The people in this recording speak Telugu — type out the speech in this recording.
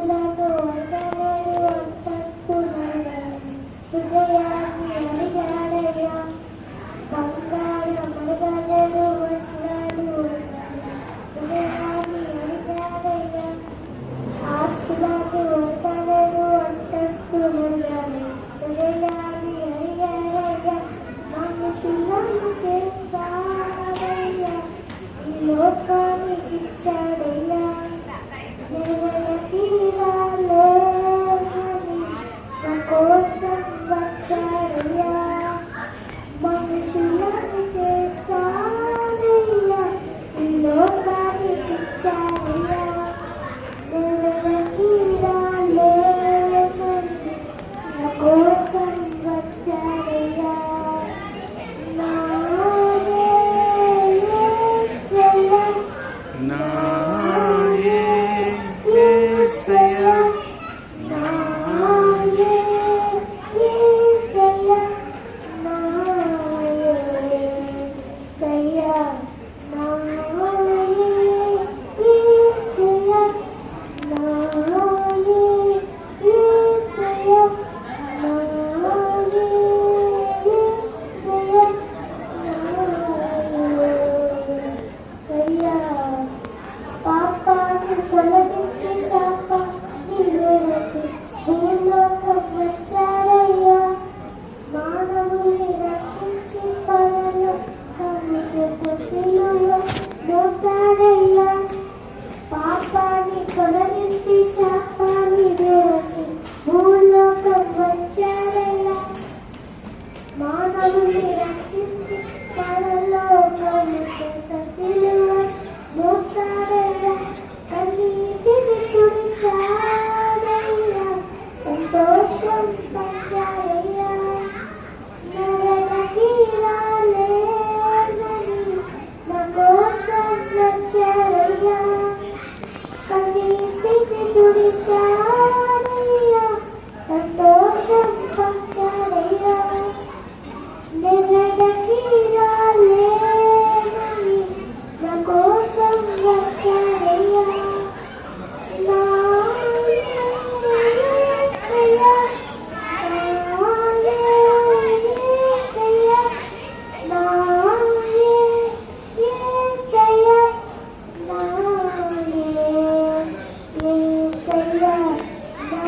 ఆస్తులను వర్గలేదు అంతస్తులను హృదయాన్ని అడిగాడయ్యా బంగారం అడగలేదు వజ్రాలు హృదయాన్ని అడిగాడయ్యా ఆస్తులను వర్గలేదు అంతస్తులను హృదయాన్ని అడిగాడయ్యా మనుషులను చేస్తాడయ్యా ఈ లోకానికి ఇచ్చాడయ్యా నా కోసం వచ్చాడయ్యా మనుషులను చేస్తాడయ్యా ఈ లోకానికి ఇచ్చాడయ్యా ఎవరికి రాలేదని నా కోసం వచ్చాడయ్యా నా యేసయ్యా నా యేసయ్యా నా యేసయ్యా నా యేసయ్యా నా యేసయ్యా నా యేసయ్యా నా యేసయ్యా పాపాన్ని తొలగించి శాపాన్ని విరచి భూలోకం వచ్చాడయ్యా మానవుని రక్షించి పరలోకానికి శిలువలో మోసాడయ్యా పాపాన్ని తొలగించి శాపాన్ని విరచి భూలోకం వచ్చాడయ్యా మానవుని రక్షించి పరలోకానికి శిలువలో మోసాడయ్యా కన్నీటిని తుడిచాడయ్యా సంతోషం పంచాడయ్యా నరకకి రాలేదని నా కోసం వచ్చాడయ్యా కన్నీటిని తుడిచాడయ్యా సంతోషం పంచాడయ్యా నరకకి రాలేదని నా కోసం వచ్చాడయ్యా నా యేసయ్యా నా యేసయ్యా నా యేసయ్యా నా యేసయ్యా నా